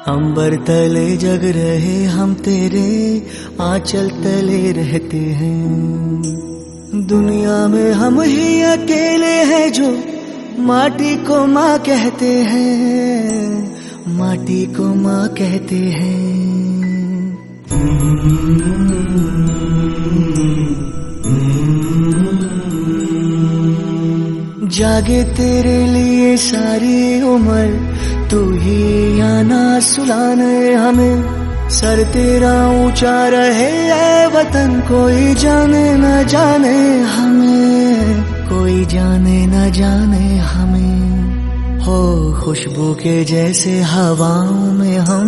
अंबर तले जग रहे हम तेरे आंचल तले रहते हैं। दुनिया में हम ही अकेले हैं जो माटी को माँ कहते हैं, माटी को माँ कहते हैं। जागे तेरे लिए सारी उम्र, तू ही आना सुलाने हमें। सर तेरा ऊंचा रहे ऐ वतन, कोई जाने न जाने हमें, कोई जाने न जाने हमें। हो खुशबू के जैसे हवाओं में हम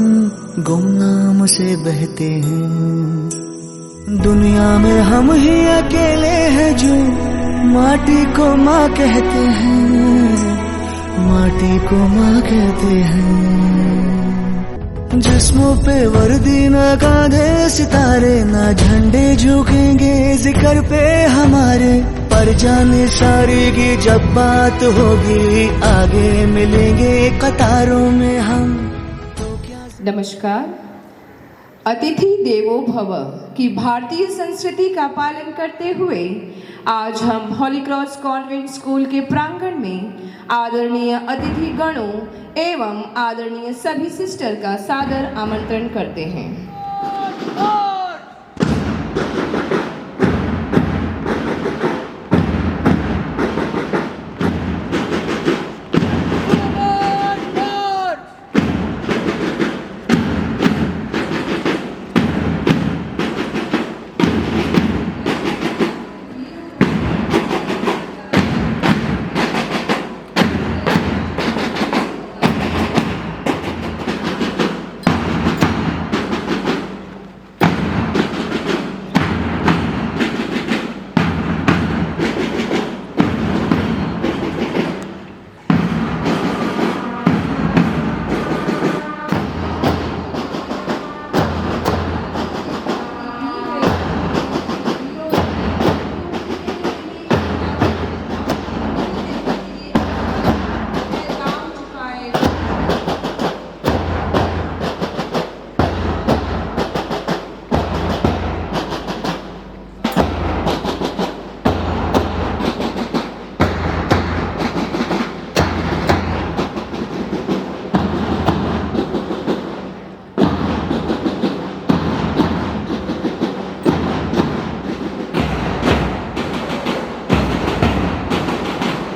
गुमनाम से बहते हैं। दुनिया में हम ही अकेले हैं जो माटी को माँ कहते हैं, माटी को माँ कहते हैं। जिस्मों पे वर्दी न कांधे सितारे, न झंडे झुकेंगे जिक्र पे हमारे। पर जाने सारी की जब बात होगी, आगे मिलेंगे कतारों में हम। तो क्या नमस्कार। अतिथि देवो भव की भारतीय संस्कृति का पालन करते हुए आज हम हॉली क्रॉस कॉन्वेंट स्कूल के प्रांगण में आदरणीय अतिथि गणों एवं आदरणीय सभी सिस्टर का सादर आमंत्रण करते हैं।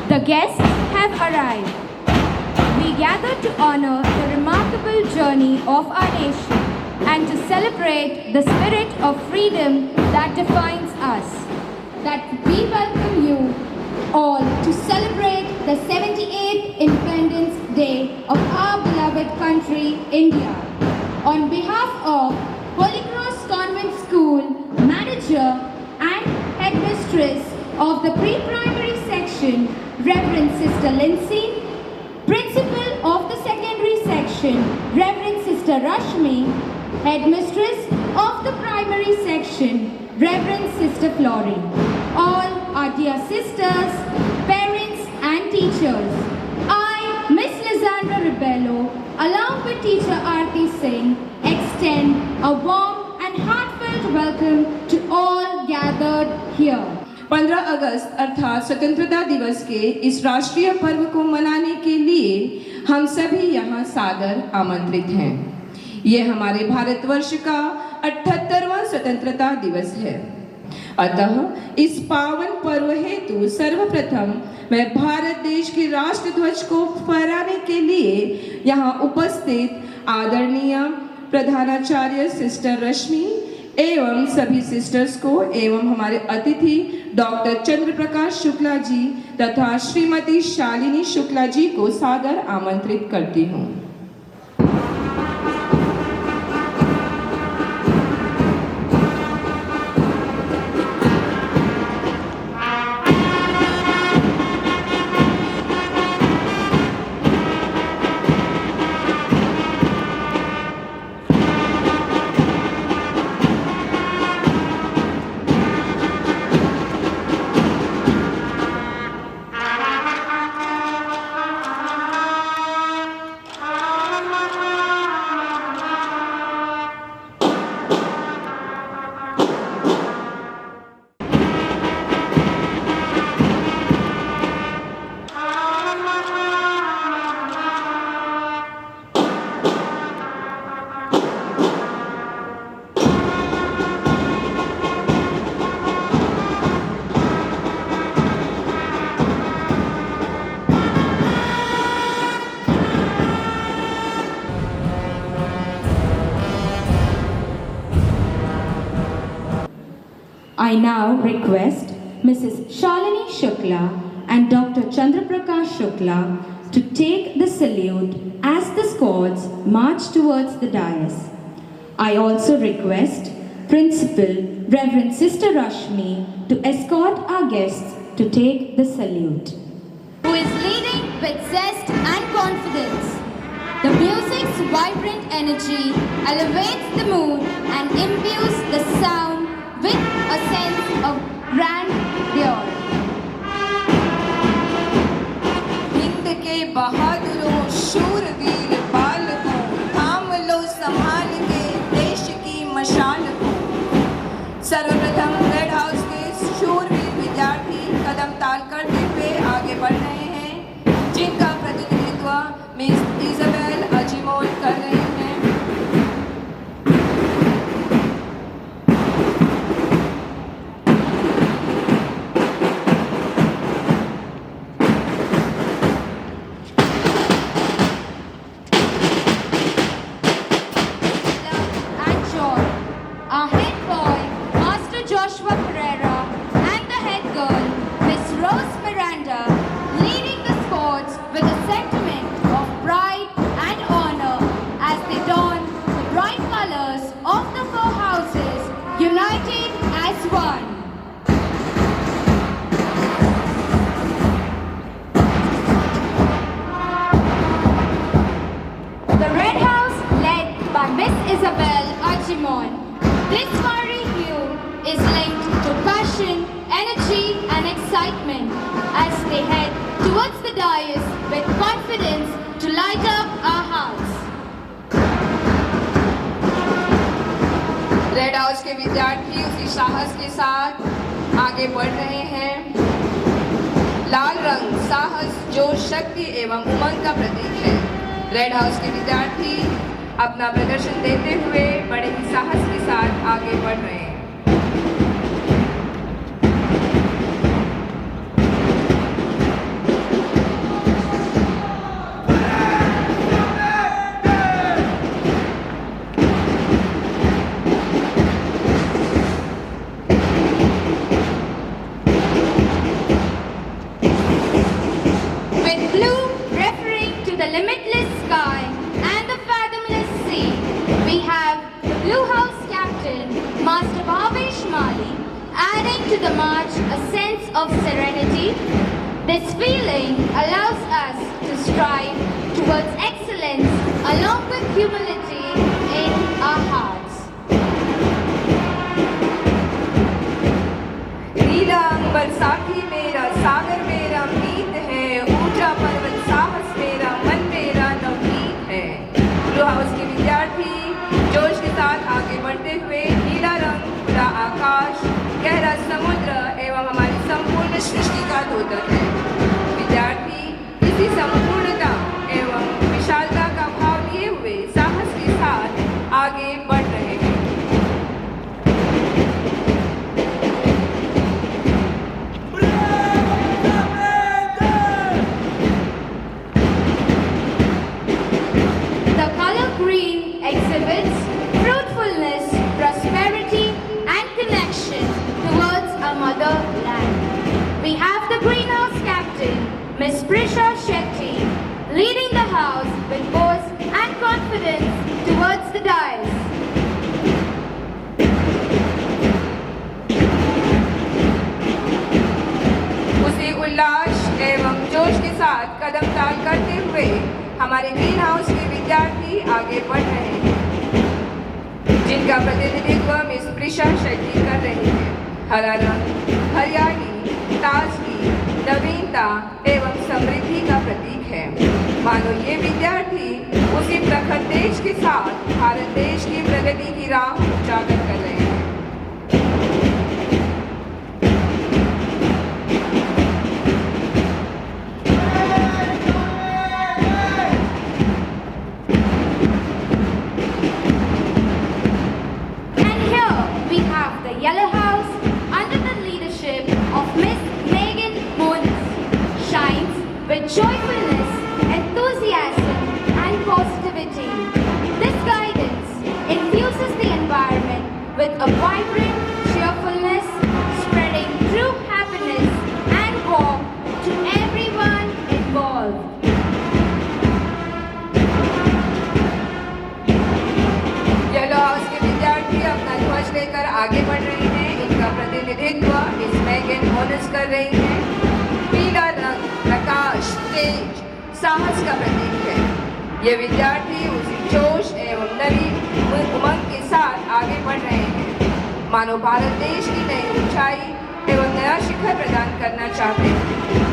The guests have arrived. We gather to honor the remarkable journey of our nation and to celebrate the spirit of freedom that defines us. That we welcome you all to celebrate the 78th Independence Day of our beloved country, India. On behalf of Holy Cross Convent School, Manager and Headmistress of the Pre-Primary Section, Reverend Sister Lindsay, Principal of the Secondary Section, Reverend Sister Rashmi, Headmistress of the Primary Section, Reverend Sister Flori, all our dear sisters, parents and teachers. I, Miss Lizandra Ribello, along with Teacher Aarti Singh, extend a warm and heartfelt welcome to all gathered here. 15 अगस्त अर्थात स्वतंत्रता दिवस के इस राष्ट्रीय पर्व को मनाने के लिए हम सभी यहाँ सादर आमंत्रित हैं। ये हमारे भारतवर्ष का 78वां स्वतंत्रता दिवस है। अतः इस पावन पर्व हेतु सर्वप्रथम मैं भारत देश के राष्ट्र ध्वज को फहराने के लिए यहाँ उपस्थित आदरणीय प्रधानाचार्य सिस्टर रश्मि एवं सभी सिस्टर्स को एवं हमारे अतिथि डॉक्टर चंद्र प्रकाश शुक्ला जी तथा श्रीमती शालिनी शुक्ला जी को सादर आमंत्रित करती हूँ। I now request Mrs. Shalini Shukla and Dr. Chandraprakash Shukla to take the salute as the squads march towards the dais. I also request Principal Reverend Sister Rashmi to escort our guests to take the salute. Who is leading with zest and confidence. The music's vibrant energy elevates the mood and imbues the sound with a sense of grandeur. Hind के बहादुरों शूरवीर बालकों थाम लो संभाल के देश की मशाल को। सर्वप्रथम रेड हाउस के शूरवीर विद्यार्थी कदम ताल करते हुए आगे बढ़ रहे हैं, जिनका प्रतिनिधित्व मिस इजाबेल अजीमोल कर रही हैं। And joy. Our head boy, Master Joshua Pereira, and the head girl, Miss Rose Miranda, leading the squads with a sentiment of pride and honor as they don the bright colors of the four houses, united as one. The Red House, led by Miss Isabel Ajimon. This fiery hue is linked to passion, energy, and excitement as they head towards the dais with confidence to light up our house. Red house के विद्यार्थी उसी साहस के साथ आगे बढ़ रहे हैं। लाल रंग साहस, जोश, शक्ति एवं उमंग का प्रतीक है। रेड हाउस के विद्यार्थी अपना प्रदर्शन देते हुए बड़े ही साहस के साथ आगे बढ़ रहे हैं। With blue referring to the limitless sky and the fathomless sea, we have the Blue House Captain, Master Bhavesh Mali, adding to the march a sense of serenity. This feeling allows us to strive towards excellence along with humility in our hearts. नीला अंबर साथी मेरा, सागर मेरा मीत है, ऊंचा पर्वत साहस मेरा, मन मेरा नवनीत है। ब्लू हाउस के विद्यार्थी जोश के साथ आगे बढ़ते हुए नीला रंग, खुला आकाश, गहरा समुद्र एवं हमारी संपूर्ण सृष्टि का द्योतक है। विद्यार्थी इसी संपूर्णता एवं विशालता का भाव लिए हुए साहस के साथ आगे बढ़ रहे हैं। The color green exhibits fruitfulness, prosperity, and connection towards our motherland. We have the greenhouse captain, Miss Prisha Shetty, leading the house with boast and confidence towards the dais. उसी उल्लास एवं जोश के साथ कदम ताल करते हुए हमारे ग्रीन हाउस के विद्यार्थी आगे बढ़ रहे हैं, जिनका प्रतिनिधित्व मिस प्रिशा शेट्टी कर रही है। हरा रंग हरियाली, ताजगी, नवीनता एवं समृद्धि का प्रतीक है। मानो ये विद्यार्थी उसी प्रखर तेज के साथ भारत देश की प्रगति की राह उजागर कर रहे हैं। And here we have the Yellow House under the leadership of Miss Megan Bonus. Shines with joyfulness, enthusiasm, and positivity. This guidance infuses the environment आगे बढ़ रही हैं। इनका प्रतिनिधित्व इसमें ऑनर्स कर रही हैं। पीला रंग प्रकाश, तेज, साहस का प्रतीक है। ये विद्यार्थी उसी जोश एवं नई उमंग के साथ आगे बढ़ रहे हैं, मानो भारत देश की नई ऊंचाई एवं नया शिखर प्रदान करना चाहते हैं।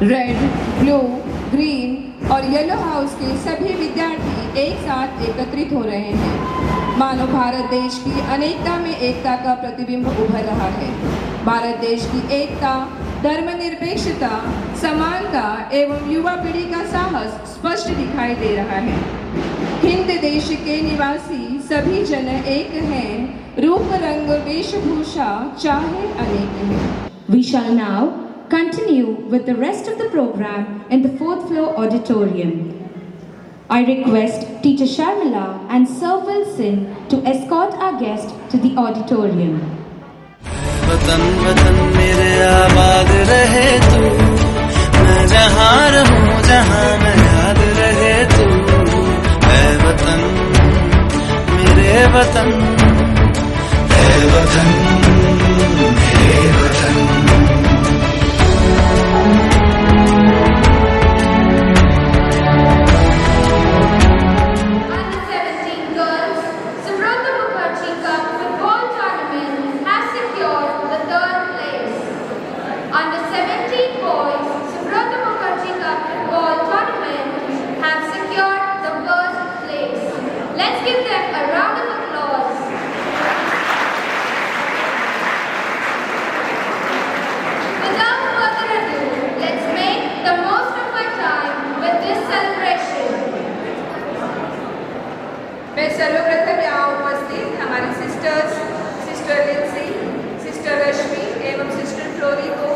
रेड, ब्लू, ग्रीन और येलो हाउस के सभी विद्यार्थी एक साथ एकत्रित हो रहे हैं, मानो भारत देश की अनेकता में एकता का प्रतिबिंब उभर रहा है। भारत देश की एकता, धर्मनिरपेक्षता, समानता एवं युवा पीढ़ी का साहस स्पष्ट दिखाई दे रहा है। हिंद देश के निवासी सभी जन एक हैं, रूप रंग वेशभूषा चाहे अनेक हैं। We shall now continue with the rest of the program in the 4th floor auditorium. I request Teacher Sharmila and Sir Wilson to escort our guest to the auditorium. वतन वतन मेरे आबाद रहे तू, मैं जहाँ रहूँ जहाँ मैं याद रहे तू। है वतन मेरे वतन, है वतन मेरे वतन। मैं सर्वप्रथम यहाँ उपस्थित हमारी सिस्टर लिंसी, सिस्टर रश्मि एवं सिस्टर फ्लोरी को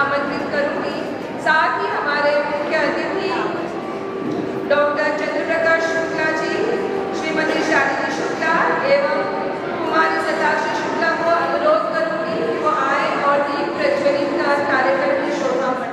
आमंत्रित करूंगी। साथ ही हमारे मुख्य अतिथि डॉक्टर चंद्रप्रकाश शुक्ला जी, श्रीमती शालिनी शुक्ला एवं कुमारी सताक्षी शुक्ला को अनुरोध करूंगी कि वो आए और दीप प्रज्वलित कर कार्यक्रम की शोभा बढ़ाएं।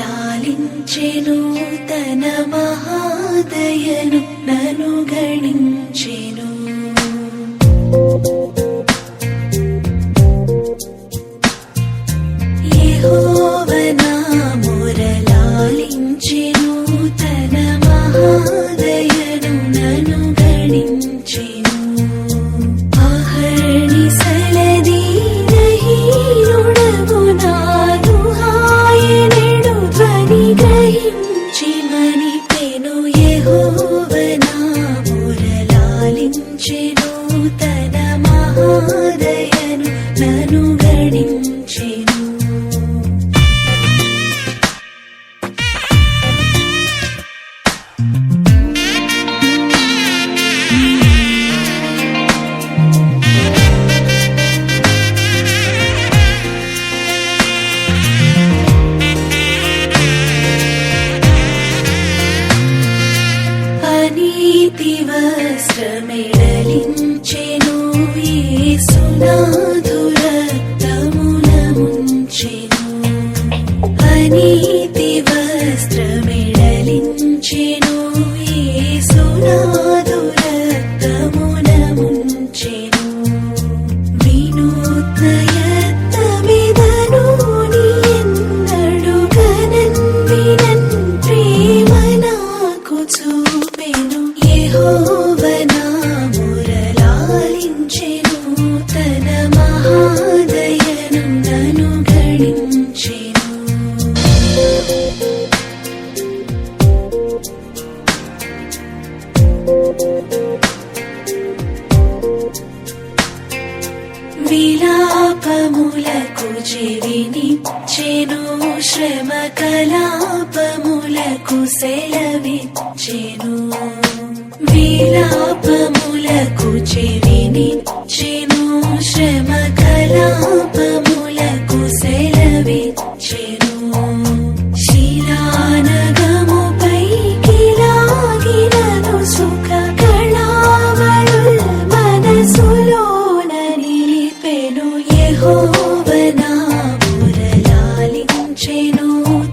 మురళాలించెను తన మహాదయను నను గణించెను యెహోవా నా మురళాలించెను తన మహాదయను నను గణించెను అహర్ని సలది గ్రహించి మని పెను యెహోవా నా మురళాలించెను అనీతి వస్త్రమిడలించెను యేసునాథు రక్తమున ముంచెను వినూత్న యత్నమిదను నీయెన్నడు గనన్ వినన్ ప్రేమ నాకు చూపెను యెహోవ నా మురలాలించెను తన మహాదయను నన్ను గణించెను విలాపములకు చెవినిచ్చెను శ్రమ కలాపములకు సెలవిచ్చెను విలాపములకు చెవినిచ్చెను శ్రమ కలాపములకు సెలవిచ్చెను శిలానగముపైకి లాగినను సుఖ కళావళుల్ మనసులోన నిలిపెను యెహోవ నా మురలాలించెను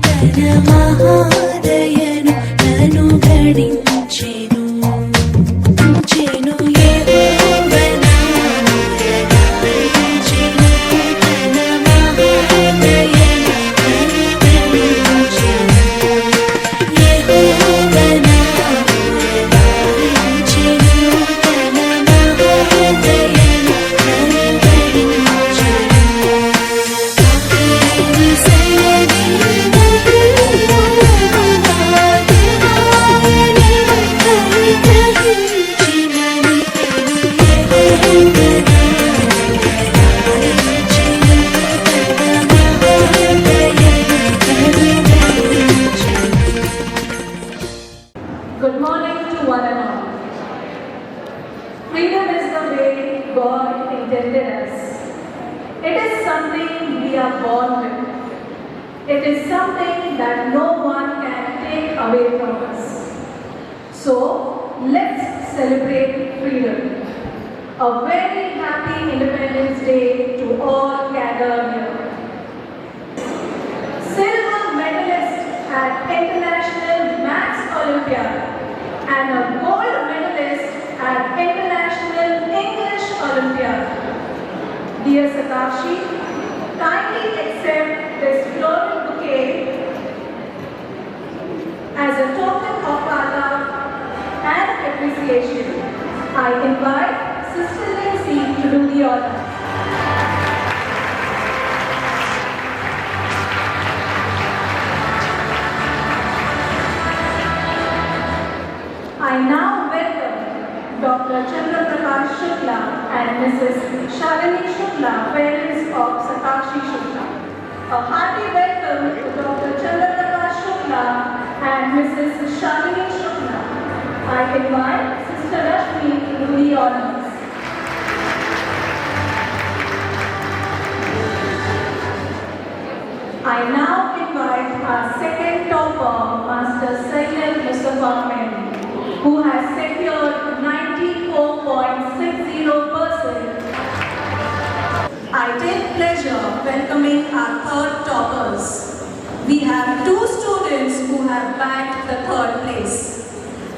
తన మహాదయను నన్ను గణించెను యెహోవ నా మురలాలించెను తన మహాదయను నన్ను గణించెను యెహోవ నా మురలాలించెను తన మహాదయను నన్ను Good morning to one and all. Freedom is the way God intended us. It is something we are born with. It is something that no one can take away from us. So, let's celebrate freedom. A very happy Independence Day to all gathered here. Silver medalist at International Maths Olympiad and a gold medalist at International English Olympiad. Dear Satakshi, kindly accept this floral bouquet as a token of our love and appreciation. I invite Sister Lindsay to do the honors. I now welcome Dr. Chandra Prakash Shukla and Mrs. Shalini Shukla, parents of Satakshi Shukla. A hearty welcome to Dr. Chandra Prakash Shukla and Mrs. Shalini Shukla. I invite Sister Rashmi to do the honors. I now invite our second topper, Master Sayyid Mustafa Mehdi, who has secured 94.60%. I take pleasure welcoming our third toppers. We have two students who have bagged the third place.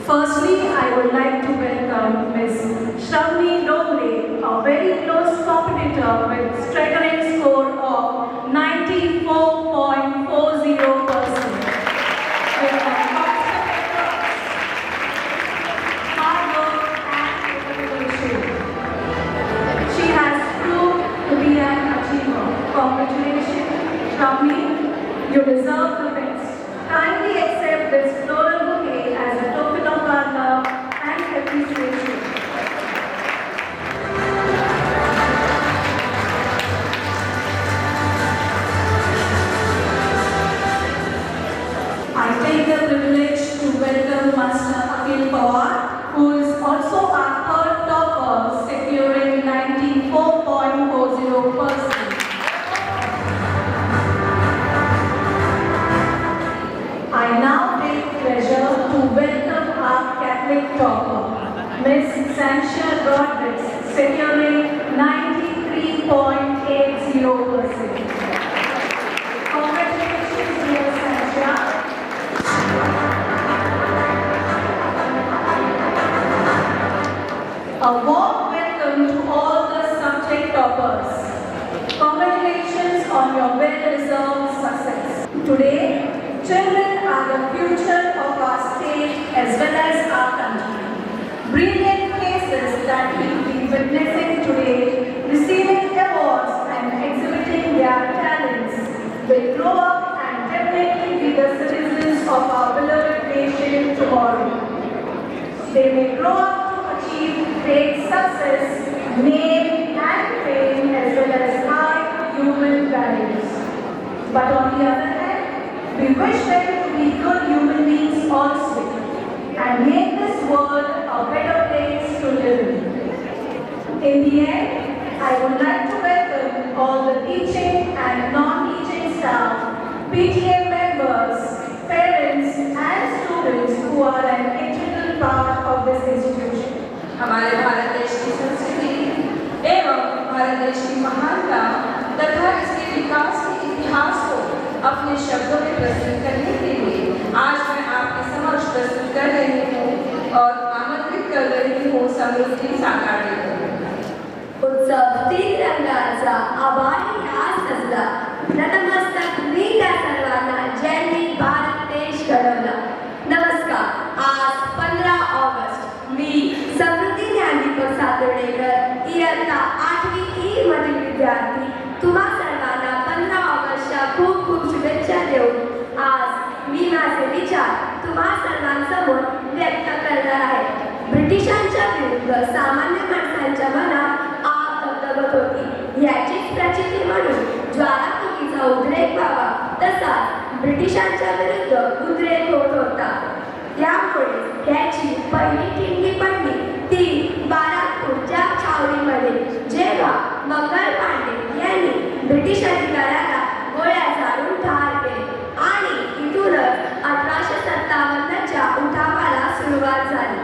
Firstly, I would like to welcome Ms. Shravani Dogre, a very close competitor with staggering score of 94.40%. With a hard work and determination, she has proved to be an achiever. Congratulations, Shravani. You deserve the best. Kindly accept this floral bouquet as a token of our love and appreciation. I take the privilege to welcome Master Akhil Pawar, who is also our third topper, securing 94.40%. I now Today, children are the future of our state as well as our country. Brilliant faces that we will be witnessing today, receiving awards and exhibiting their talents, will grow up and definitely be the citizens of our beloved nation tomorrow. They may grow up to achieve great success, name and fame as well as high human values. But on the other hand, we wish them to be good human beings also and make this world a better place to live in. In the end, I would like to welcome all the teaching and non-teaching staff, PTA members, parents and students who are an integral part of this institution. हमारे भारत देश की संस्कृति एवं भारत देश की महानता तथा इसके विकास के इतिहास को अपने शब्दों में प्रस्तुत करने के लिए आज मैं आपके समक्ष प्रस्तुत कर रही हूँ और आमंत्रित कर रही हूँ समृद्धि साकारणे को। उत्सव तीन रंगाचा आभारी आज सजला, नतमस्तक मी त्या सर्वांना ज्यांनी भारत देश घडवला. नमस्कार. आज 15 ऑगस्ट मी समृद्धी ज्ञानदीपक सातोडेकर इयत्ता 8वी ई मधील विद्यार्थी तुम्हा सर्वांना 15 ऑगस्टच्या खूप खूप शुभेच्छा देऊन आज मी माझे विचार तुम्हा सर्वांसमोर व्यक्त करणार आहे. ब्रिटिशांच्या विरुद्ध सामान्य माणसांच्या मनात आग धगधगत होती. याचीच प्रचिती म्हणून ज्वालामुखीचा उद्रेक व्हावा तसाच ब्रिटिशांच्या विरुद्ध उद्रेक होत होता. त्यामुळे याची पहिली ठिणगी पडली ती बाराकपूरच्या छावणीमध्ये, जेव्हा मंगल पांडे यांनी ब्रिटिश अधिकाऱ्याला गोळ्या झाडून ठार केले आणि इथूनच 1857च्या उठावाला सुरुवात झाली.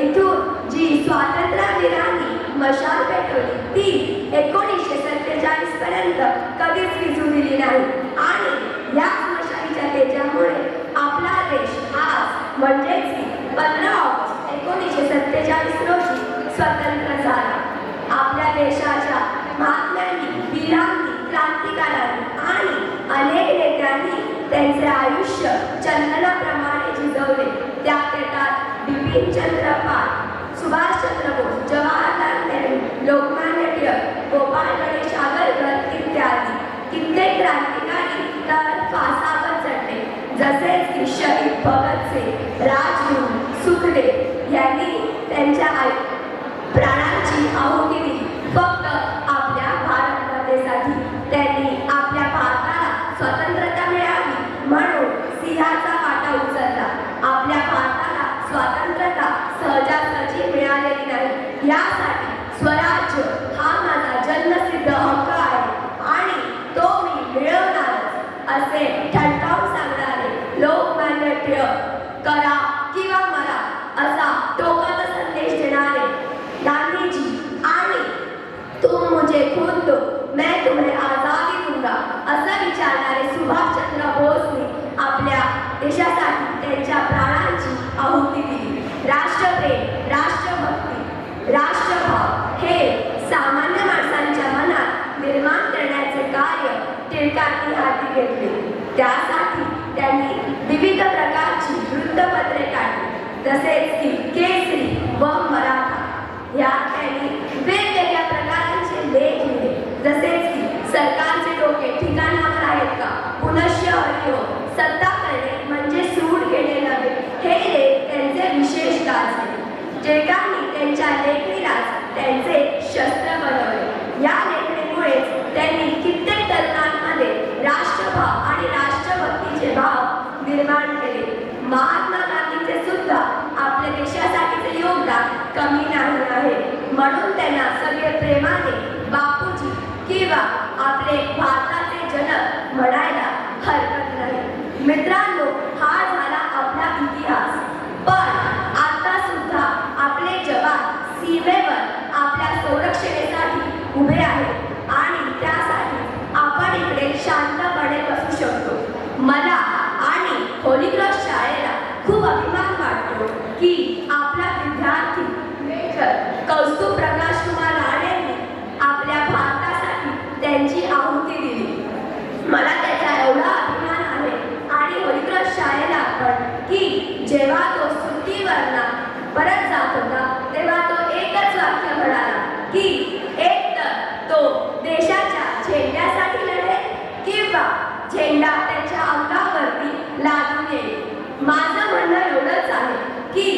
इथून जी स्वातंत्र्यवीरांनी मशाल पेटवली ती 1947 पर्यंत कधीच विझू दिली नाही आणि या मशालीच्या तेजामुळे आपला देश आज म्हणजेच 15 ऑगस्ट 1947 रोजी स्वतंत्र झाला. आपल्या देशाच्या महात्म्यांनी, वीरांनी, क्रांतिकारांनी आणि अनेक नेत्यांनी त्यांचे आयुष्य चंदनाप्रमाणे झिजवले. त्यात येतात बिपिनचंद्र पाल, सुभाषचंद्र बोस, जवाहरलाल नेहरू, लोकमान्य टिळक, गोपाळ गणेश आगरकर इत्यादी. कित्येक क्रांतिकारी तर फासावर चढले, जसे की शहीद भगतसिंग, राजगुरू, सुखदेव यांनी त्यांच्या प्राणांची आहुती दिली फक्त आपल्या भारत मातेसाठी. त्यांनी आपल्या भारताला स्वतंत्रता मिळावी म्हणून सिंहाचा वाटा उचलला. आपल्या भारताला स्वतंत्रता सहजासहजी मिळालेली नाही. यासाठी स्वराज्य हा माझा जन्मसिद्ध हक्क आहे आणि तो मी मिळवणारच असे ठणकावून सांगणारे लोकमान्य टिळक, करा किंवा मरा असा टोकाचा संदेश देणारे गांधीजी आणि तुम मुझे खून दो मैं तुम्हें आजादी दूंगा असं विचारणारे सुभाषचंद्र बोसने आपल्या देशासाठी त्यांच्या प्राणांची आहुती दिली. राष्ट्रप्रेम, राष्ट्रभक्ती, राष्ट्रभाव हे सामान्य माणसांच्या मनात निर्माण करण्याचे कार्य टिळकांनी हाती घेतले. त्यासाठी त्यांनी विविध प्रकारची वृत्तपत्रे काढली, तसेच की केसरी व मराठा यात त्यांनी वेगवेगळ्या प्रकारांचे लेख लिहिले, जसेच की सरकारचे डोके ठिकाणावर आहेत का, पुनश्य हरिओ, सत्ता करणे म्हणजे सूड घेणे नव्हे, हे लेख त्यांचे विशेष गाजले. टिळकांनी त्यांच्या लेखणीलाच त्यांचे शस्त्र बनवले. या लेखणीमुळेच त्यांनी कित्येक तरुणांमध्ये राष्ट्रभाव आणि राष्ट्रभक्तीचे भाव निर्माण केले. महात्मा गांधींचे सुद्धा आपल्या देशासाठीचे योगदान कमी नाही आहे. म्हणून त्यांना सगळे प्रेमाने बापूजी किंवा आपले भारताचे जनक म्हणायला हरकत नाही. मित्रांनो, हा झाला आपला इतिहास. पण आता सुद्धा आपले जवान सीमेवर आपल्या संरक्षणेसाठी उभे आहेत आणि त्यासाठी आपण इकडे शांतपणे बसू शकतो. मला आणि होली क्रॉस शाळेला खूप अभिमान वाटतो की आपला विद्यार्थी मेजर कौस्तुभ प्रकाश कुमार राणेंनी आपल्या भारतासाठी त्यांची आहुती दिली. मला त्याचा एवढा अभिमान आहे झेंडा त्यांच्या अंगावरती लादून येईल. माझं म्हणणं एवढंच आहे की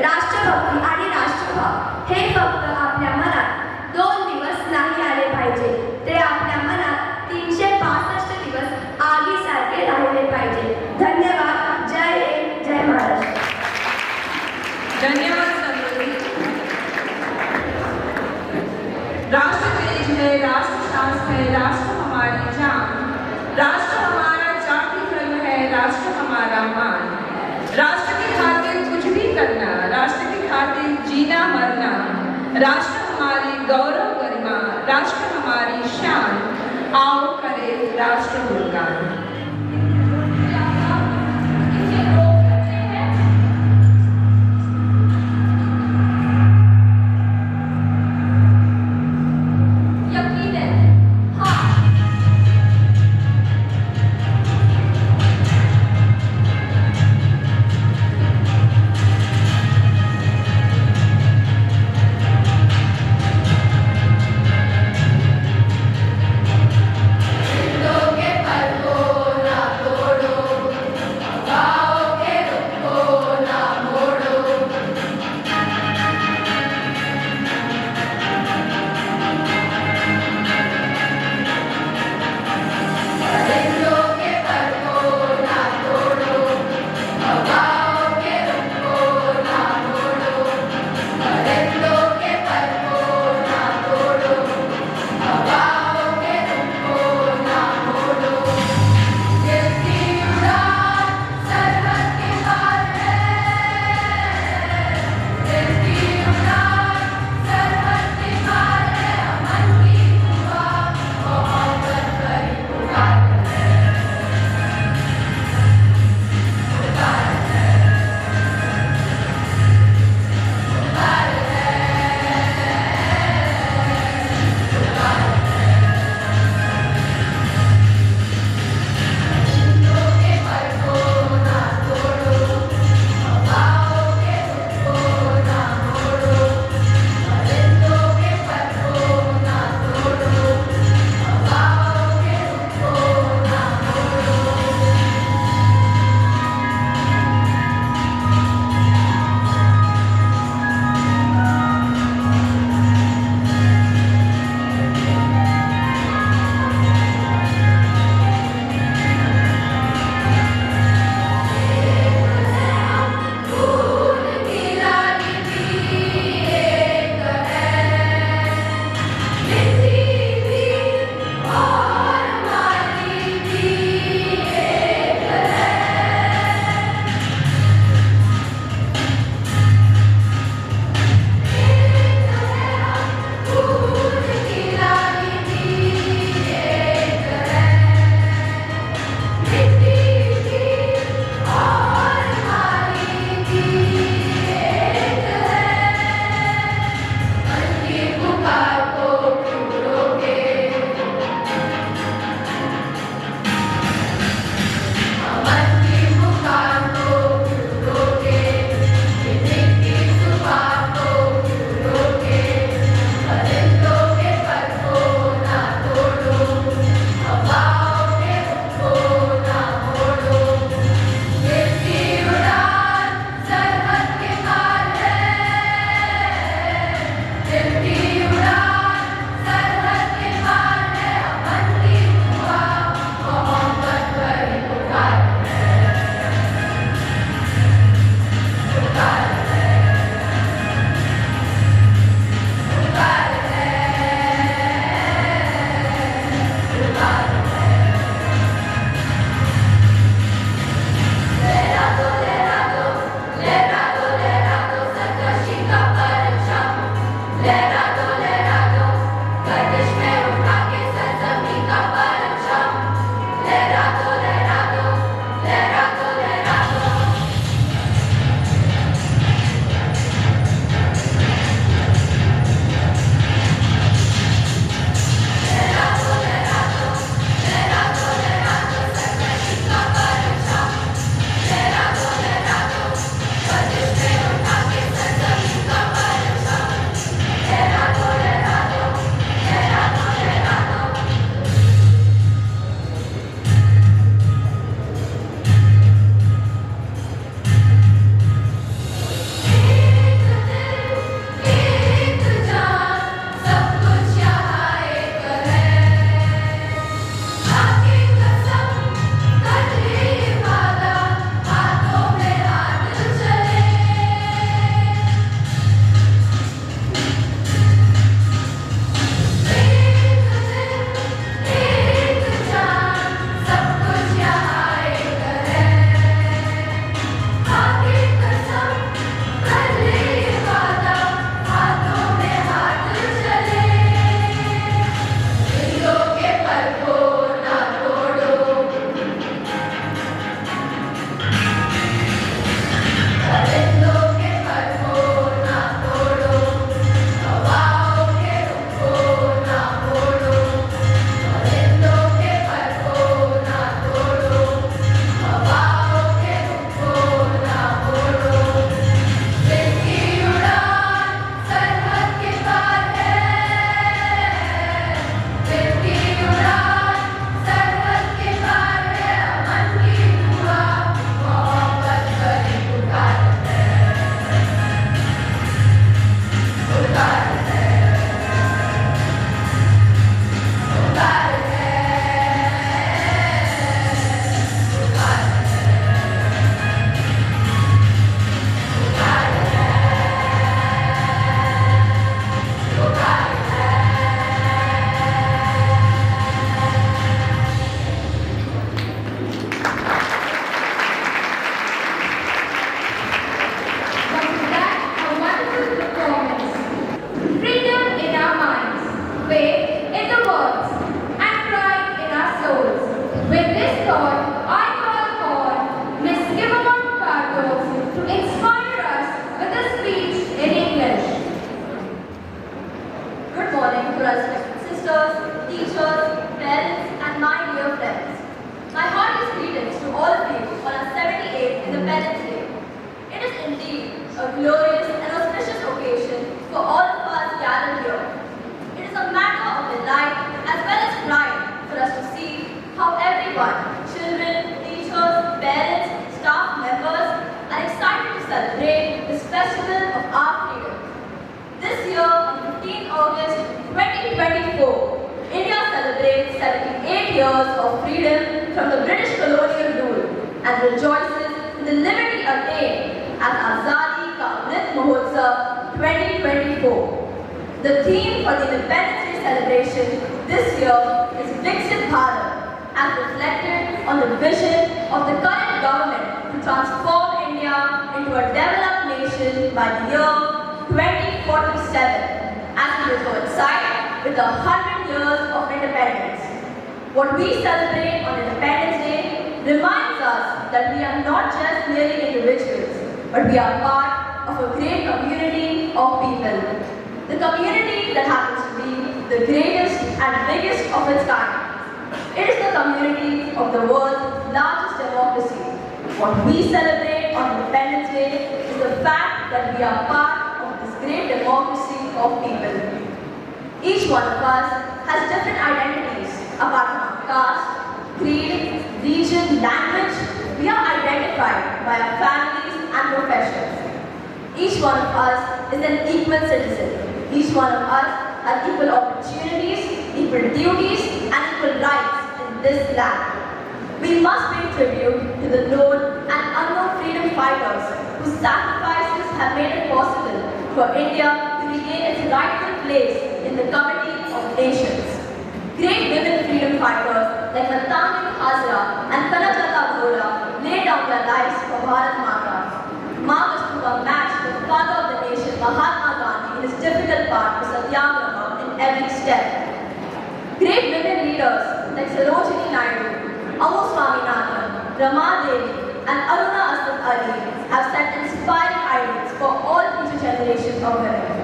राष्ट्रभक्ती आणि राष्ट्रभाव हे फक्त आपल्या मनात 2 दिवस नाही आले पाहिजे, ते आपल्या मनात 365 दिवस आगीसारखे राहिले पाहिजे. धन्यवाद. जय हिंद, जय महाराष्ट्र. धन्यवाद संतोषी. राष्ट्र तेज है, राष्ट्र शास्त्र है, राष्ट्र हमारी जान, राष्ट्र हमारा जाति धर्म है, राष्ट्र हमारा मान. राष्ट्र की खातिर कुछ भी करना, राष्ट्र की खातिर जीना मरना, राष्ट्र हमारी गौरव गरिमा, राष्ट्र हमारी शान. आओ करे राष्ट्र गुणगान. के पर word, I call upon Ms. Kivamon Cardos to inspire us with a speech in English. Good morning to respected sisters, teachers, parents, and my dear friends. My heartiest greetings to all of you on our 78th Independence Day. It is indeed a glorious and auspicious occasion for all of us gathered here. It is a matter of delight as well as pride for us to see how everyone, children, teachers, parents, staff members, are excited to celebrate this festival of our freedom. This year, on 15 August 2024, India celebrates 78 years of freedom from the British colonial rule and rejoices in the liberty attained at Azadi Ka Amrit Mahotsav 2024. The theme for the Independence Day celebration this year is Viksit Bharat, as reflected on the vision of the current government to transform India into a developed nation by the year 2047, as it will coincide with the 100 years of independence. What we celebrate on Independence Day reminds us that we are not just merely individuals, but we are part of a great community of people. The community that happens to be the greatest and biggest of its kind. It is the community of the world's largest democracy. What we celebrate on Independence Day is the fact that we are part of this great democracy of people. Each one of us has different identities apart from caste, creed, region, language. We are identified by our families and professions. Each one of us is an equal citizen. Each one of us has equal opportunities, equal duties, and equal rights in this land. We must pay tribute to the known and unknown freedom fighters whose sacrifices have made it possible for India to regain its rightful place in the Committee of Nations. Great women freedom fighters like Matangi Hazra and Kanajata Bhora laid down their lives for Bharat Mata. Marcus Puma matched the father of the nation, Mahatma Gandhi, in his difficult path to Satyagraha in every step. Great women leaders like Sarojini Naidu, Amu Swaminathan, Rama Devi, and Aruna Asad Ali have set inspiring ideals for all future generations of women.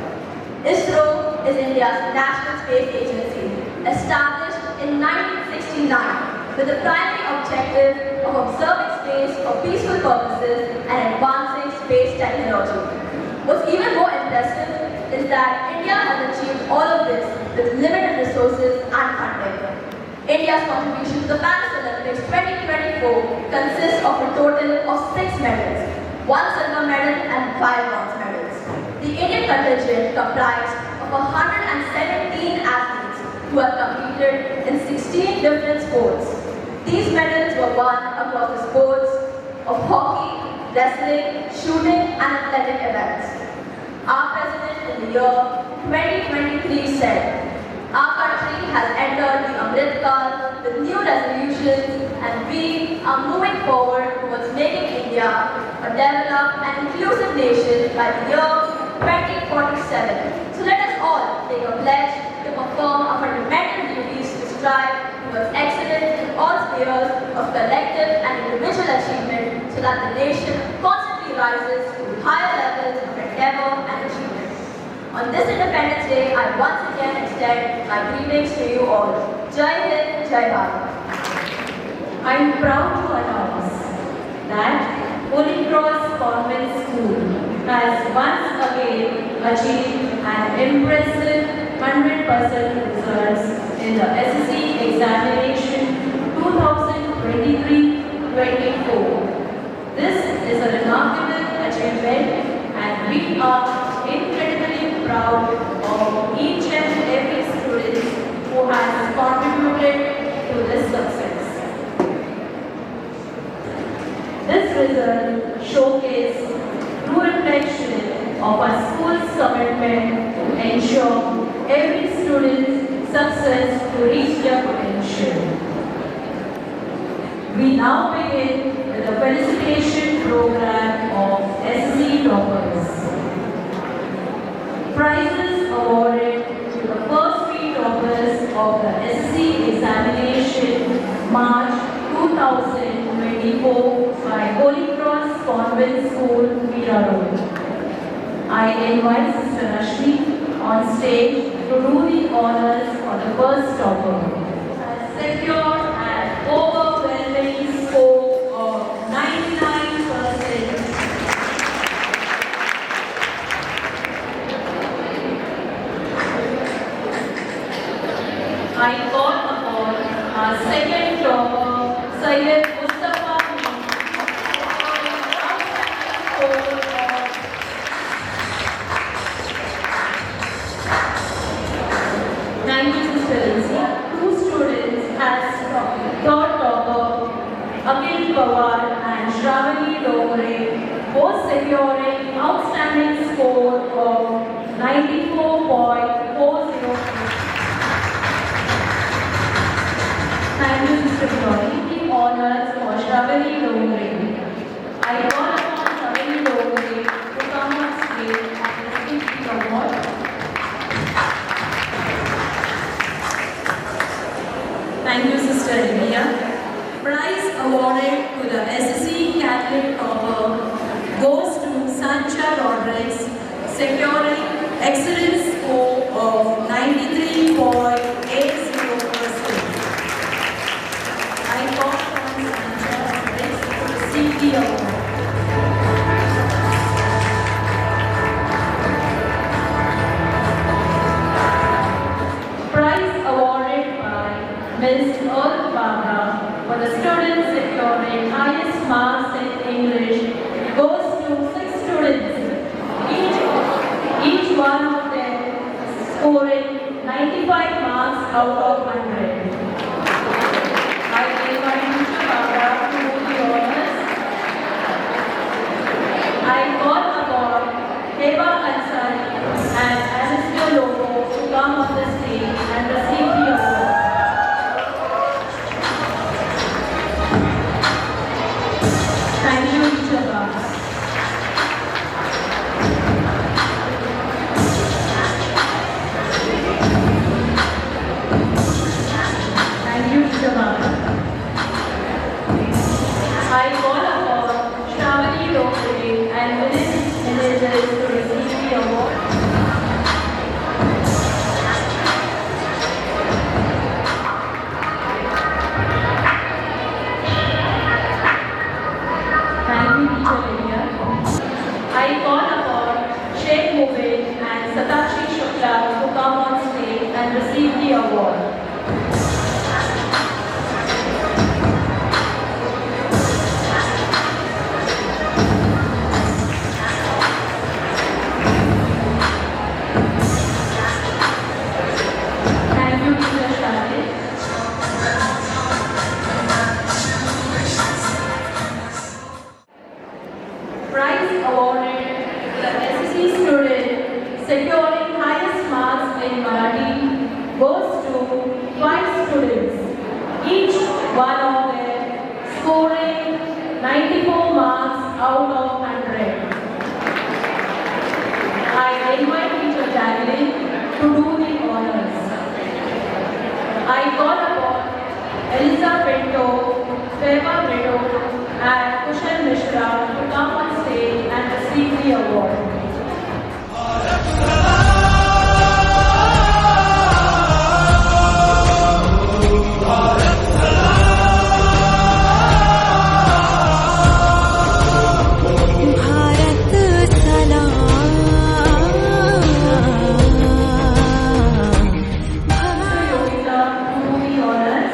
ISRO is India's national space agency, established in 1969 with the primary objective of observing space for peaceful purposes and advancing space technology. What's even more impressive is that India has achieved all of this with limited resources and funding. India's contribution to the Paris Olympics 2024 consists of a total of 6 medals, 1 silver medal and 5 bronze medals. The Indian contingent comprised of 117 athletes who have competed in 16 different sports. These medals were won across the sports of hockey, wrestling, shooting, and athletic events. Our president in the year 2023 said, "Our country has entered the Amrit Kal with new resolutions and we are moving forward towards making India a developed and inclusive nation by the year 2047. So let us all take a pledge to perform our fundamental duties to strive towards excellence in all spheres of collective and individual achievement so that the nation constantly rises to higher levels of endeavor and achievement." On this Independence Day, I once again extend my greetings to you all. Jai Hind, Jai Bharat. I am proud to announce that Holy Cross Convent School has once again achieved an impressive 100% results in the SSC examination 2023-24. This is a remarkable achievement and we are incredibly proud of each and every student who has contributed to this success. This result showcases true reflection of our school's commitment to ensure every student's success to reach their potential. We now begin with the felicitation program of SC toppers. Prizes awarded to the first 3 toppers of the SC examination March 2023. 2024 by Holy Cross Convent School, Mira Road. I invite Sister Rashmi on stage to do the honors for the first topper. Has secured an overwhelming score of 99%. I call upon our second topper, Syed Mustafa Thank you, Sister Lindsay. Two students as third topper, Akhil Pawar and Shravani Dogre, both securing outstanding score of 94.40. Thank you, Sister Glory. The honors for Shravani Dogre. I call upon Shravani Dogre to come on stage and receive the award. Thank you, Sister India. Prize awarded to the SSC Catholic topper goes to Sancha Rodriguez, securing excellent score of 93.80%. I call on Sancha Rodriguez to receive the award. Prize awarded by Ms. Earl Barbara for the students securing highest marks in English goes to 6 students, each one of them scoring 95 marks out of 100. I invite Ms. Barbara to do the honors. I call upon Heba Ansari and Alistair Lobo to come on the stage and receive the award. Thank you, Teacher Barbara. Thank you, Teacher Barbara. I call upon Shravani Dogre and Menezes to receive the award. Thank you, Teacher Lydia. I call upon Sheikh Mubin and Satashi Shukla to come on stage and receive the award. Thank you, Teacher Shahid. Prize awarded to the SSC student securing highest marks in Marathi goes to 5 students, each one of them scoring 94 marks out of 100. I invite Teacher Jacqueline to do the honors. I call upon Elisa Pinto, Feva Brito, and Kushal Mishra to come on stage and receive the award. Bharat सलाम Yogita to do the honors.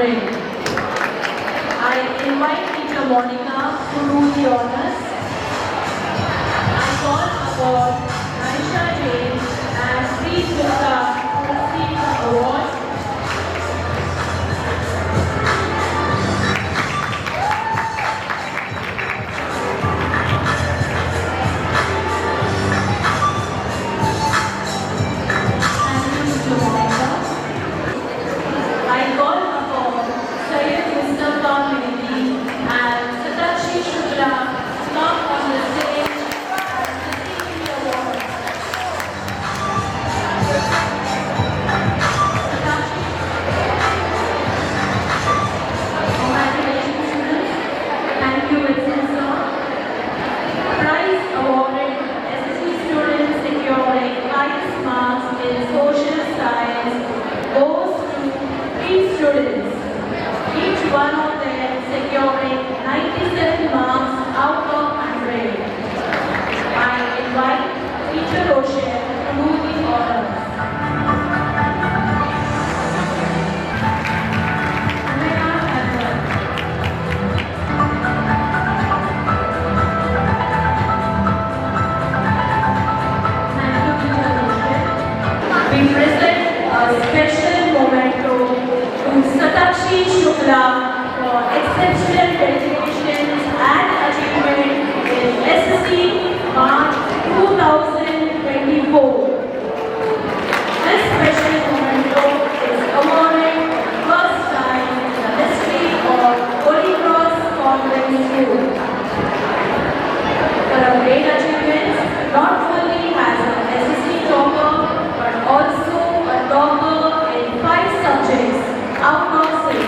Andrei. I invite teacher Monica to do the honors. I call upon Aisha James and Preet Gupta to receive the award. I call upon Syed Mustafa Mehdi and Satakshi Shukla to come on the stage and receive the award. Satakshi. Congratulations, students. Thank you, Sir. Prize awarded to SSC students securing highest marks in social science goes to 3 students, each one of them securing 97 marks out of 100. I invite teacher Roshan to do the honors. Anaya Adwar. Thank you, teacher Roshan. We present a special memento to Satakshi Shukla for exceptional dedication and achievement in SSC March 2024. This special memento is awarded first time in the history of Holy Cross Convent School. For her great achievements, not only as an SSC topper, but also a topper in 5 subjects out of 6.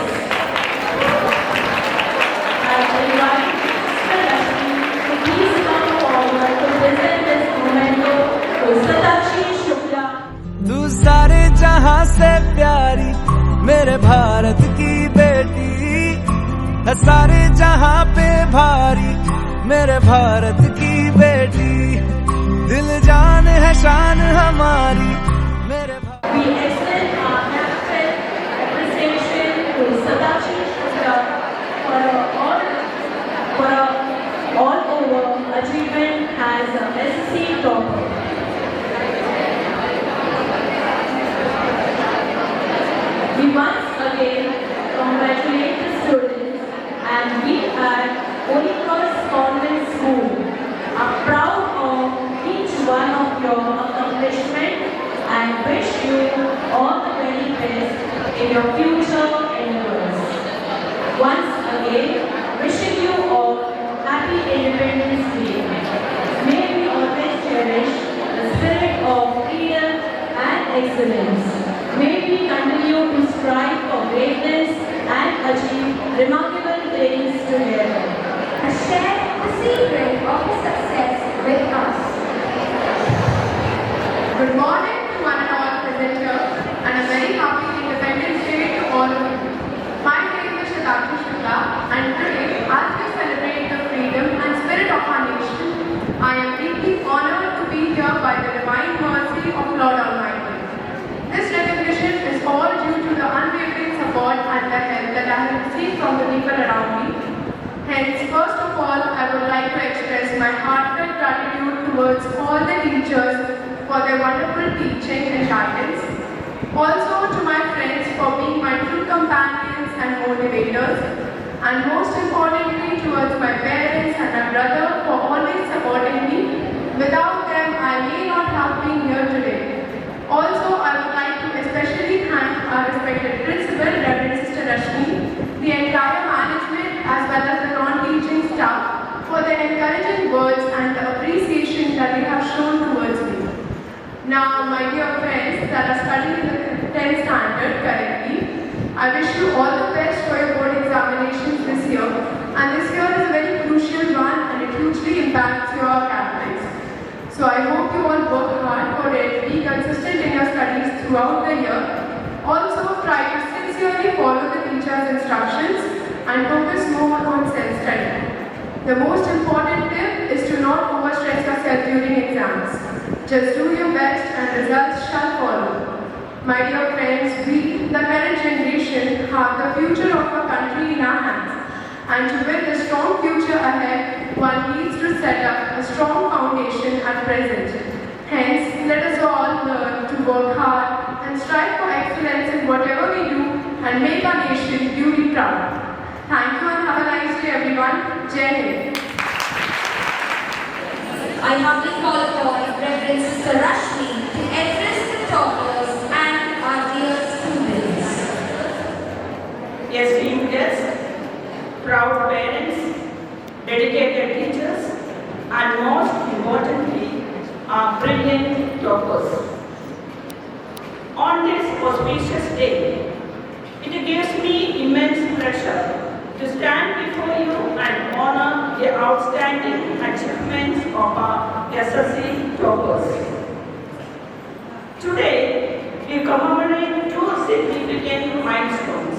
I invite Mr. Rashmi to please come forward to present this memento to Satakshi Shukla. तू सारे जहां से प्यारी मेरे भारत की बेटी है, सारे जहां पे भारी मेरे भारत की बेटी, दिल जान है शान हमारी मेरे We extend our heartfelt appreciation to Satakshi Shukla for her all-over achievement as a SSC topper. We once again congratulate the students, and we at Holy Cross Convent School are proud of each one of your accomplishments and wish you all the very best in your future endeavors. Once again, wishing you all happy Independence Day. May we always cherish the spirit of freedom and excellence. May we continue to strive for greatness and achieve remarkable things together. And share the secret of his success with us. Good morning to one and all present here, and a very happy Independence Day to all of you. My name is Satakshi Shukla, and today, as we celebrate the freedom and spirit of our nation, I am deeply honored to be here by the divine mercy of Lord Almighty. This recognition is all due to the unwavering support and the help that I have received from the people around me. Hence, first of all, I would like to express my heartfelt gratitude towards all the teachers for their wonderful teaching and guidance. Also to my friends for being my true companions and motivators. And most importantly, towards my parents and my brother for always supporting me. Without them, I may not have been here today. Also, I would like to especially thank our respected principal, Reverend Sister Rashmi, the entire management as well as the non-teaching staff for their encouraging words and the appreciation that they have shown towards me. Now, my dear friends that are studying in the 10th standard currently, I wish you all the best for your board examinations this year. And this year is a very crucial one and it hugely impacts your academics. So I hope you all work hard for it, be consistent in your studies throughout the year. Also try to sincerely follow the teacher's instructions and focus more on self-study. The most important tip is to not overstress yourself during exams. Just do your best and results shall follow. My dear friends, we the current generation have the future of our country in our hands. And to build a strong future ahead, one needs to set up a strong foundation at present. Hence, let us all learn to work hard and strive for excellence in whatever we do and make our nation duly proud. Thank you and have a nice day, everyone. Jai Hind. I humbly call upon Reverend Sister Rashmi to address the toppers and our dear students. Esteemed guests, proud parents, dedicated teachers, and most importantly, our brilliant toppers. On this auspicious day, it gives me immense pleasure to stand before you and honor the outstanding achievements of our SSC toppers. Today, we commemorate two significant milestones: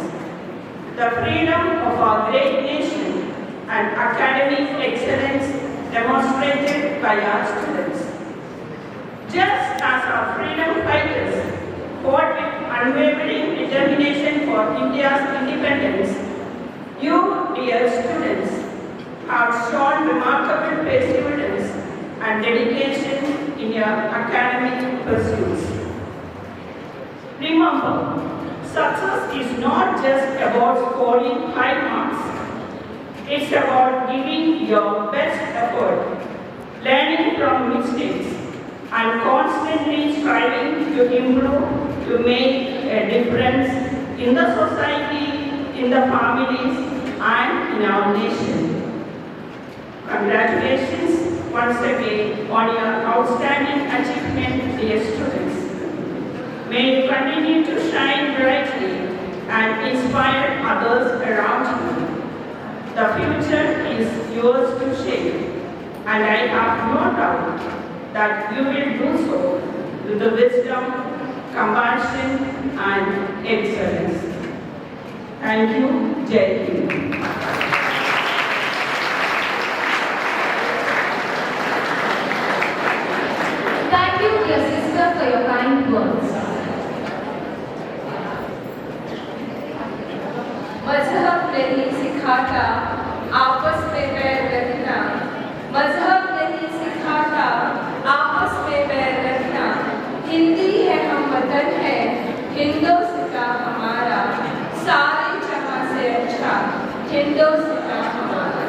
the freedom of our great nation and academic excellence demonstrated by our students. Just as our freedom fighters fought with unwavering determination for India's independence, you, dear students, have shown remarkable perseverance and dedication in your academic pursuits. Remember, success is not just about scoring high marks. It's about giving your best effort, learning from mistakes, and constantly striving to improve, to make a difference in the society, in the families, and in our nation. Congratulations once again on your outstanding achievement, dear students. May you continue to shine brightly and inspire others around you. The future is yours to shape, and I have no doubt that you will do so with the wisdom, compassion, and excellence. Thank you. Jai Hind. Thank you, dear sister, for your kind words. मजहब नहीं सिखाता आपस में बैर रखना, मजहब नहीं सिखाता आपस में बैर रखना। हिंदी है हम वतन है, हिंदोस्तां हमारा, सारे जहां से अच्छा हिंदोस्तां हमारा।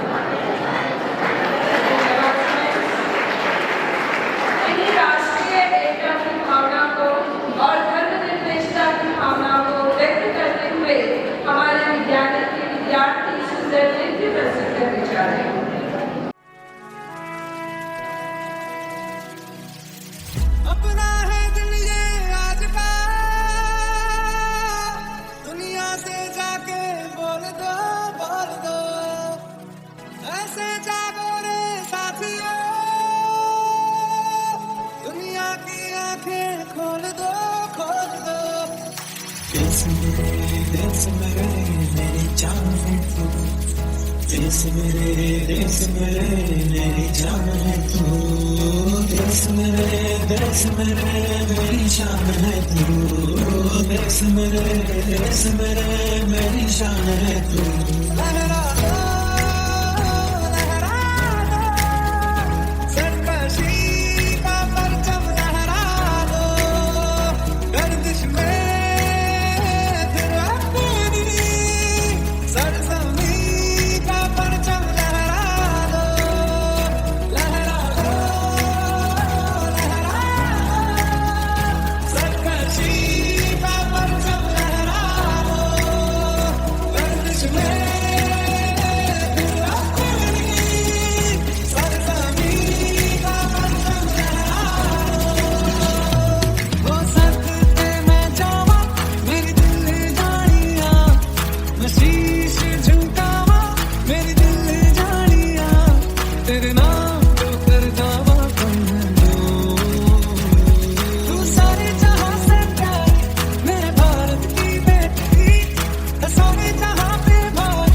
इन्हीं राष्ट्रीय एकता की भावना को और धर्मनिरपेक्षता की भावना को व्यक्त करते हुए हमारे विद्यालय के विद्यार्थी सुंदर नृत्य प्रस्तुत करने जा रहे हैं। अपना है दिल ये आज का, दुनिया से जाके बोल दो, ऐसे जागो रे साथियों, दुनिया की आंखें खोल दो। दिल से मेरे मेरी जान है तू, दिल से मेरे मेरी जान है तू, दिल से मेरे मेरी शान है तू, दिल से मेरे मेरी शान है तू। लहरा दो, सरकशी का परचम लहरा दो, गर्दिश में फिर अपनी सरजमी का परचम लहरा दो, लहरा दो, सरकशी का परचम लहरा दो, गर्दिश में फिर अपनी सरजमी का परचम लहरा दो। वो सकते मैं जावा मेरी दिल जानिया, मैं शीश झुकावा मेरी दिल जानिया, तेरे नाम को कर जावा तुम तू सारे जहां से प्यारी, मेरे भारत की बेटी, सारे जहां पे भाई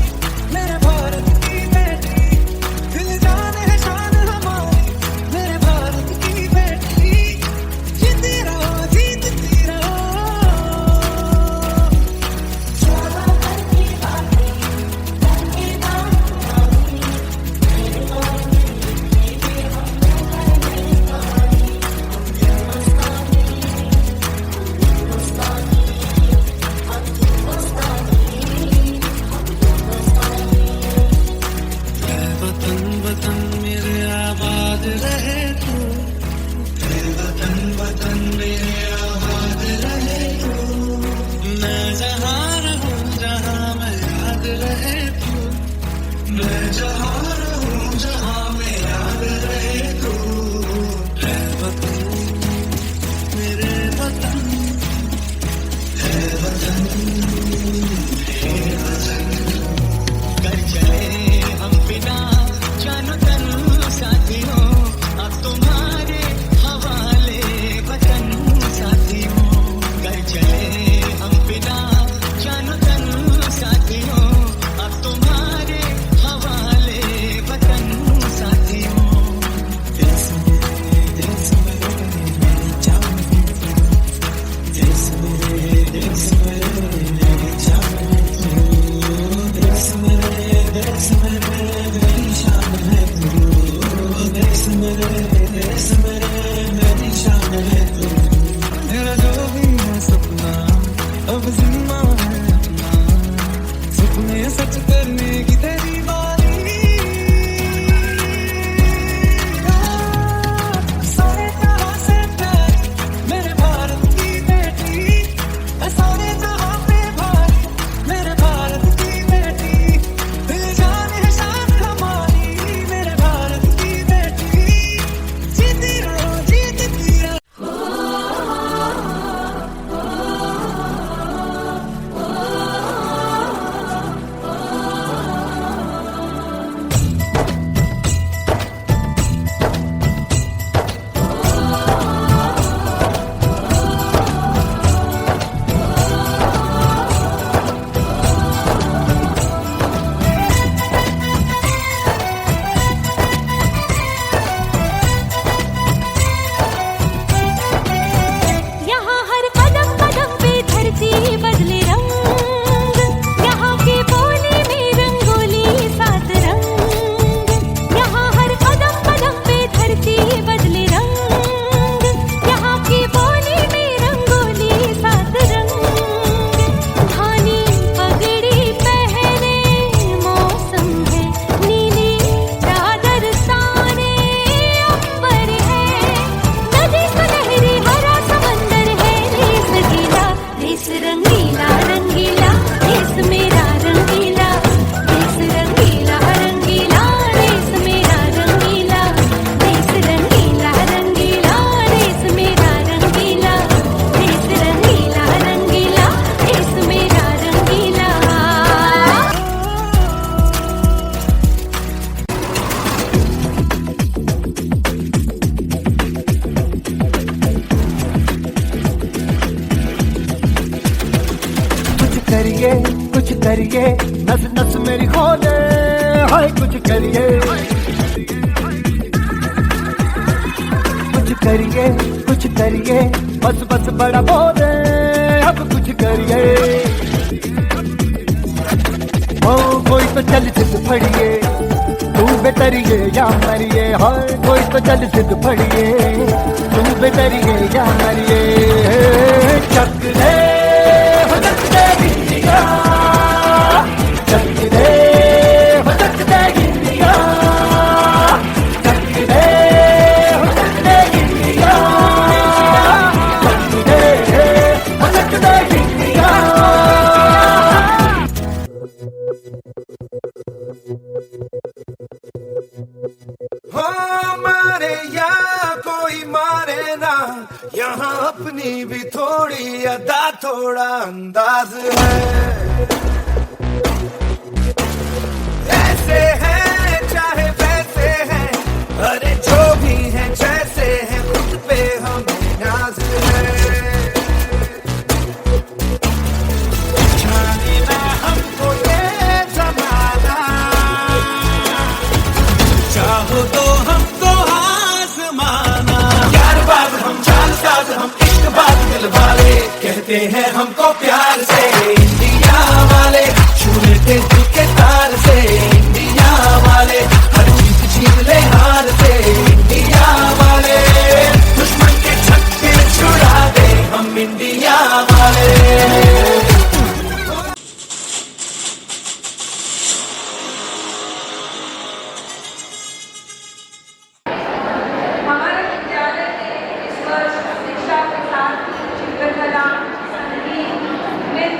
मैं जहाँ रहूं जहाँ में याद रहे तू, है वतन मेरे वतन, है वतन हे वतन। कर चले हम बिना जानो तन साथियों, अब तुम्हारे हवाले वतन साथियों। कर चले हम बिना जानो तन साथियों, अब तुम्हारे हवाले वतन साथियों। देश मेरे मेरी जान, देश मेरे मेरी जान है तू, देश मेरे मेरी शान है तू, देश मेरे मेरी शान है तू। मेरा जो भी है सपना अब जिम्मा है अपना, सपने सच करने की तेरी बारी। सारे जहां से प्यारी मेरे भारत की बेटी, सारे जहां पे भारी मेरे भारत की बेटी, दिल जान है शान हमारी मेरे भारत की बेटी। जीती रहो जीतती रहो। यहाँ हर कदम कदम पे धरती बदले रंग, यहाँ की बोली में रंगोली सात रंग। यहाँ हर कदम कदम पे धरती बदले रंग, यहाँ की बोली में रंगोली सात रंग। धानी पगड़ी पहने मौसम है, नीली चादर ताने अंबर है, नदी सुनहरी हरा समंदर है। देश रंगीला रंगीला, देश मेरा रंगीला, देश रंगीला रंगीला, देश मेरा रंगीला, देश रंगीला रंगीला, देश मेरा रंगीला, देश रंगीला रंगीला, देश मेरा रंगीला। कुछ करिए नस नस मेरी खोले, हाय कुछ करिए, कुछ करिए बस बस बड़ा बोले, अब कुछ करिए। ओ कोई तो चल सिद्ध फड़िए, तू बेतरिए या मरिए, हाय कोई तो चल सिद्ध फड़िए, तू बेतरिए या मरिए। चक दे हो चक दे इंडिया, चक दे हो चक दे इंडिया, चक दे हो चक दे इंडिया, चक दे हो चक दे इंडिया। हो मारे या कोई मारे ना, यहाँ अपनी भी थोड़ी अदा थोड़ा अंदाज है। ऐसे हैं चाहे वैसे हैं, अरे जो भी हैं जैसे हैं, खुद पे हमें नाज है। जाने ना हमको ये जमाना, चाहो तो हमको आजमाना। यार बाज हम चाल साज हम इश्क बाज दिल वाले, कहते हैं हमको प्यार से इंडिया वाले, छू लेते दिल के तार से इंडिया वाले, हर जीत जीत ले हार से इंडिया वाले, दुश्मन के छक्के छुड़ा दे हम इंडिया वाले। हमारे विद्यालय में इस वर्ष शिक्षा के साथ चित्रकला, संगीत, नृत्य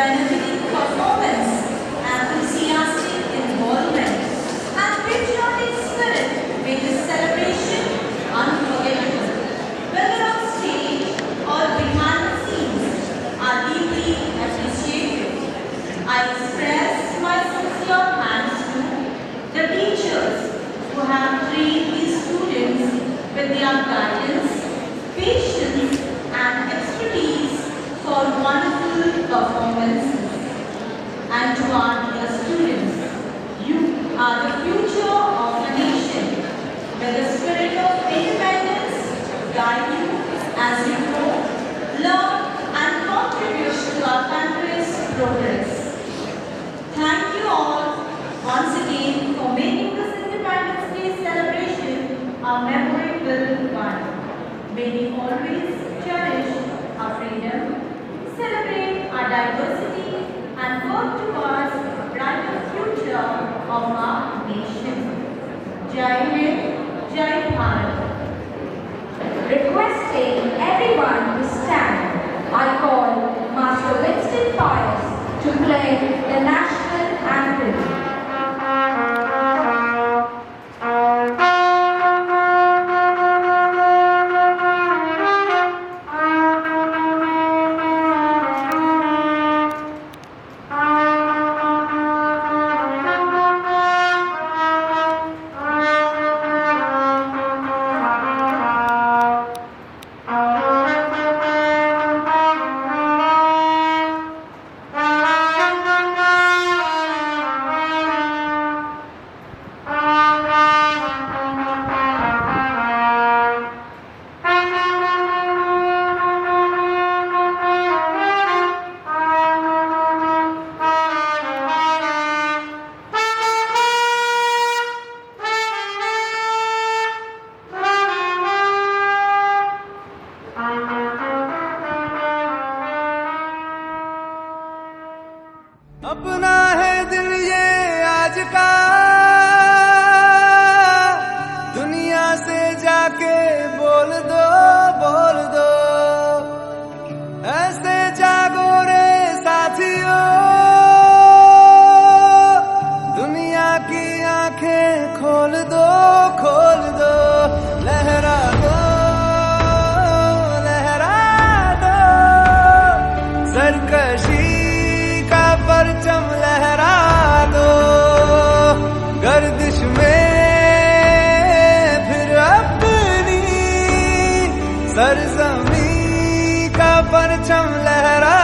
dynamic performance, enthusiastic involvement, and patriotic spirit made this celebration unforgettable. Whether on stage or behind the scenes, are deeply appreciated. I express my sincere thanks to the teachers who have trained these students with their guidance, patience, and expertise for wonderful performances. And to our dear students, you are the future of the nation. May the spirit of independence guide you as you grow, learn, and contribute to our country's progress. Thank you all once again for making this Independence Day celebration a memorable one. May we always cherish our freedom, celebrate our diversity, and work towards a brighter future of our nation. Jai Hind, Jai Bharat. Requesting everyone to stand, I call Master Winston Pius to play the national anthem. अपना है दिल ये आज का, दुनिया से जाके बोल दो, बोल दो। ऐसे जागो रे साथियों, दुनिया की आंखें खोल दो, खोल दो। लहरा दो, लहरा दो, सरकशी परचम लहरा दो, गर्दिश में फिर अपनी सरजमी का परचम लहरा